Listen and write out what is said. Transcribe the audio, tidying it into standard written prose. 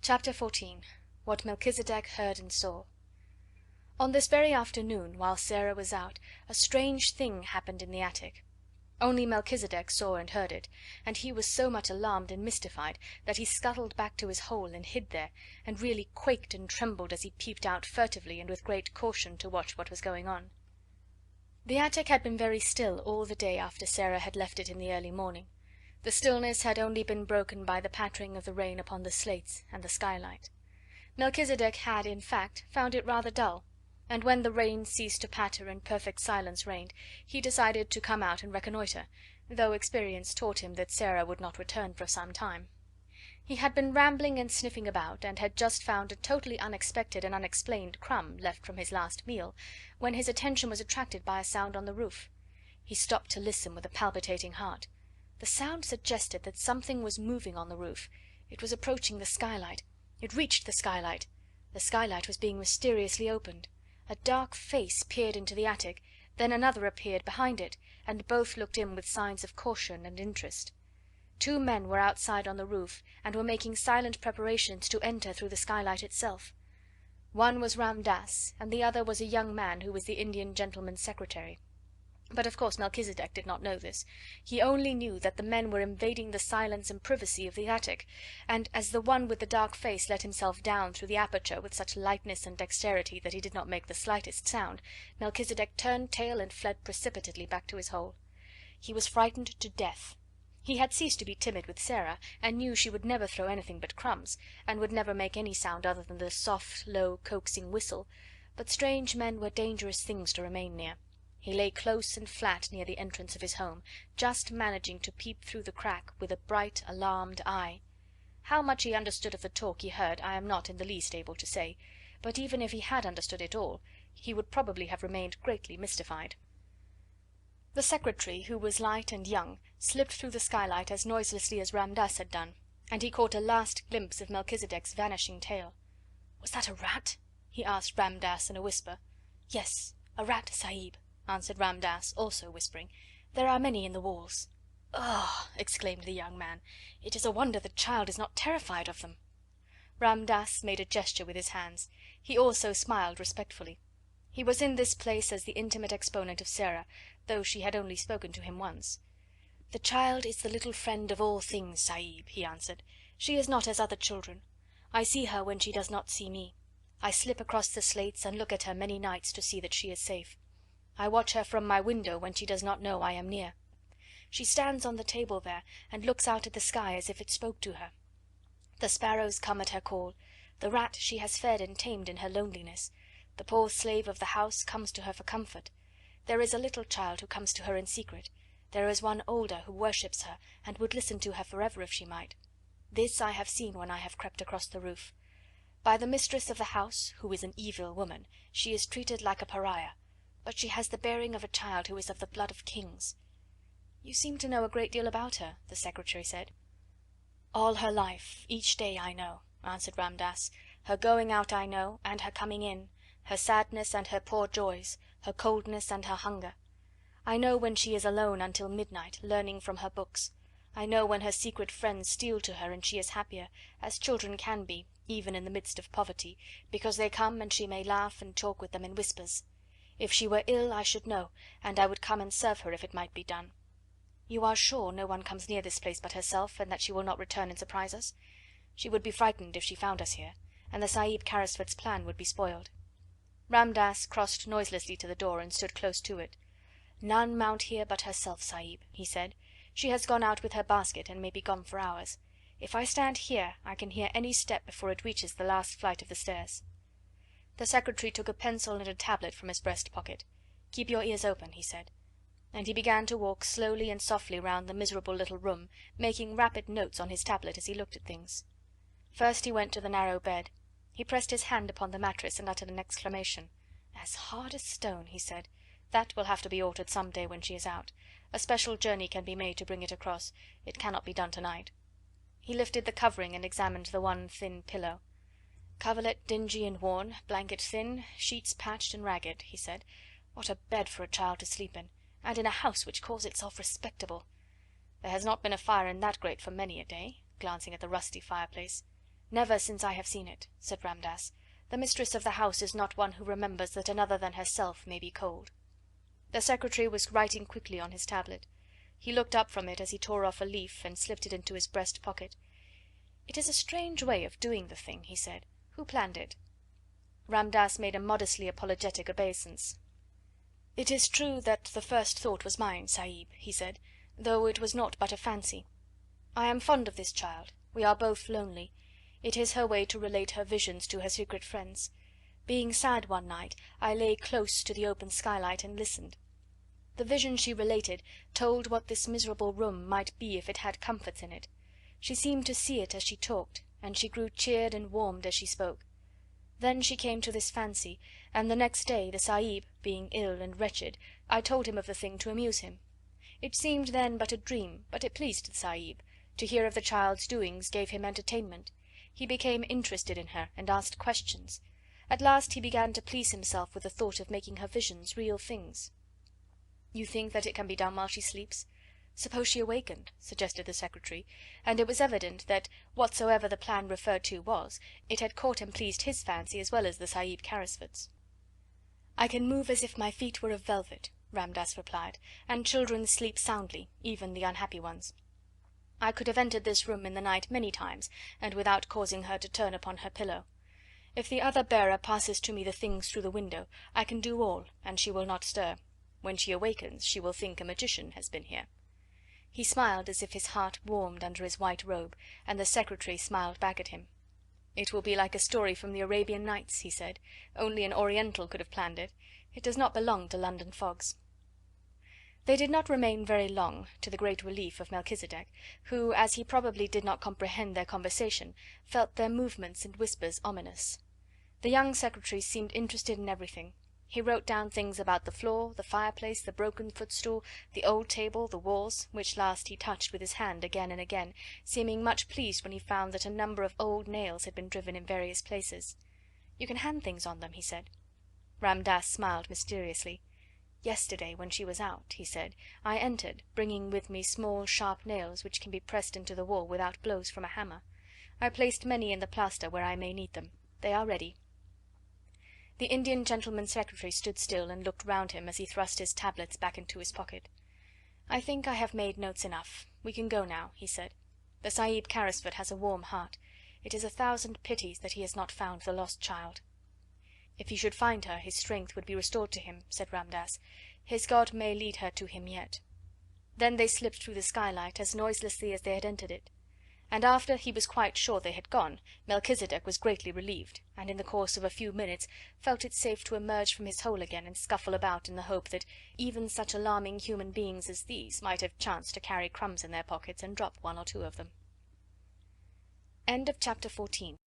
Chapter 14. What Melchizedek Heard and Saw. On this very afternoon, while Sarah was out, a strange thing happened in the attic. Only Melchizedek saw and heard it, and he was so much alarmed and mystified that he scuttled back to his hole and hid there, and really quaked and trembled as he peeped out furtively and with great caution to watch what was going on. The attic had been very still all the day after Sarah had left it in the early morning. The stillness had only been broken by the pattering of the rain upon the slates and the skylight. Melchizedek had, in fact, found it rather dull, and when the rain ceased to patter and perfect silence reigned, he decided to come out and reconnoitre, though experience taught him that Sarah would not return for some time. He had been rambling and sniffing about, and had just found a totally unexpected and unexplained crumb left from his last meal, when his attention was attracted by a sound on the roof. He stopped to listen with a palpitating heart. The sound suggested that something was moving on the roof. It was approaching the skylight. It reached the skylight. The skylight was being mysteriously opened. A dark face peered into the attic, then another appeared behind it, and both looked in with signs of caution and interest. Two men were outside on the roof, and were making silent preparations to enter through the skylight itself. One was Lamdas, and the other was a young man who was the Indian gentleman's secretary. But of course Melchizedek did not know this. He only knew that the men were invading the silence and privacy of the attic, and as the one with the dark face let himself down through the aperture with such lightness and dexterity that he did not make the slightest sound, Melchizedek turned tail and fled precipitately back to his hole. He was frightened to death. He had ceased to be timid with Sarah, and knew she would never throw anything but crumbs, and would never make any sound other than the soft, low, coaxing whistle, but strange men were dangerous things to remain near. He lay close and flat near the entrance of his home, just managing to peep through the crack with a bright, alarmed eye. How much he understood of the talk he heard I am not in the least able to say, but even if he had understood it all, he would probably have remained greatly mystified. The secretary, who was light and young, slipped through the skylight as noiselessly as Lambdas had done, and he caught a last glimpse of Melchizedek's vanishing tail. "Was that a rat?" he asked Lambdas in a whisper. "Yes, a rat, Sahib," answered Lambdas, also whispering. "There are many in the walls." "Ugh!" exclaimed the young man. "It is a wonder the child is not terrified of them." Lambdas made a gesture with his hands. He also smiled respectfully. He was in this place as the intimate exponent of Sarah, though she had only spoken to him once. "The child is the little friend of all things, Sahib," he answered. "She is not as other children. I see her when she does not see me. I slip across the slates and look at her many nights to see that she is safe. I watch her from my window when she does not know I am near. She stands on the table there and looks out at the sky as if it spoke to her. The sparrows come at her call. The rat she has fed and tamed in her loneliness. The poor slave of the house comes to her for comfort. There is a little child who comes to her in secret. There is one older who worships her, and would listen to her forever if she might. This I have seen when I have crept across the roof. By the mistress of the house, who is an evil woman, she is treated like a pariah, but she has the bearing of a child who is of the blood of kings." "You seem to know a great deal about her," the secretary said. "All her life, each day I know," answered Lambdas. "Her going out I know, and her coming in, her sadness and her poor joys, her coldness and her hunger. I know when she is alone until midnight, learning from her books. I know when her secret friends steal to her and she is happier, as children can be, even in the midst of poverty, because they come and she may laugh and talk with them in whispers. If she were ill I should know, and I would come and serve her if it might be done. You are sure no one comes near this place but herself, and that she will not return and surprise us? She would be frightened if she found us here, and the Sahib Carrisford's plan would be spoiled." Lambdas crossed noiselessly to the door and stood close to it. "None mount here but herself, Sahib," he said. "She has gone out with her basket, and may be gone for hours. If I stand here I can hear any step before it reaches the last flight of the stairs." The secretary took a pencil and a tablet from his breast pocket. "Keep your ears open," he said, and he began to walk slowly and softly round the miserable little room, making rapid notes on his tablet as he looked at things. First he went to the narrow bed. He pressed his hand upon the mattress and uttered an exclamation. "As hard as stone," he said. "That will have to be altered some day when she is out. A special journey can be made to bring it across. It cannot be done tonight." He lifted the covering and examined the one thin pillow. "Coverlet dingy and worn, blanket thin, sheets patched and ragged," he said. "What a bed for a child to sleep in, and in a house which calls itself respectable. There has not been a fire in that grate for many a day," glancing at the rusty fireplace. "Never since I have seen it," said Ramdas. "The mistress of the house is not one who remembers that another than herself may be cold." The secretary was writing quickly on his tablet. He looked up from it as he tore off a leaf and slipped it into his breast pocket. "It is a strange way of doing the thing," he said. "Who planned it?" Ramdas made a modestly apologetic obeisance. "It is true that the first thought was mine, Sahib," he said, "though it was naught but a fancy. I am fond of this child. We are both lonely. It is her way to relate her visions to her secret friends. Being sad one night, I lay close to the open skylight and listened. The vision she related told what this miserable room might be if it had comforts in it. She seemed to see it as she talked, and she grew cheered and warmed as she spoke. Then she came to this fancy, and the next day, the Sahib being ill and wretched, I told him of the thing to amuse him. It seemed then but a dream, but it pleased the Sahib. To hear of the child's doings gave him entertainment. He became interested in her, and asked questions. At last he began to please himself with the thought of making her visions real things." "You think that it can be done while she sleeps? Suppose she awakened?" suggested the secretary, and it was evident that whatsoever the plan referred to was, it had caught and pleased his fancy as well as the Sahib Carrisford's. "I can move as if my feet were of velvet," Ramdas replied, "and children sleep soundly, even the unhappy ones. I could have entered this room in the night many times, and without causing her to turn upon her pillow. If the other bearer passes to me the things through the window, I can do all, and she will not stir. When she awakens, she will think a magician has been here." He smiled as if his heart warmed under his white robe, and the secretary smiled back at him. "It will be like a story from the Arabian Nights," he said. "Only an Oriental could have planned it. It does not belong to London fogs." They did not remain very long, to the great relief of Melchisedec, who, as he probably did not comprehend their conversation, felt their movements and whispers ominous. The young secretary seemed interested in everything. He wrote down things about the floor, the fireplace, the broken footstool, the old table, the walls, which last he touched with his hand again and again, seeming much pleased when he found that a number of old nails had been driven in various places. "You can hand things on them," he said. Ramdas smiled mysteriously. "Yesterday, when she was out," he said, "I entered, bringing with me small sharp nails which can be pressed into the wall without blows from a hammer. I placed many in the plaster where I may need them. They are ready." The Indian gentleman's secretary stood still and looked round him as he thrust his tablets back into his pocket. "I think I have made notes enough. We can go now," he said. "The Sahib Carrisford has a warm heart. It is 1,000 pities that he has not found the lost child." "If he should find her, his strength would be restored to him," said Ramdas. "His God may lead her to him yet." Then they slipped through the skylight as noiselessly as they had entered it. And after he was quite sure they had gone, Melchisedec was greatly relieved, and in the course of a few minutes felt it safe to emerge from his hole again and scuffle about in the hope that even such alarming human beings as these might have chanced to carry crumbs in their pockets and drop one or two of them. Chapter 14.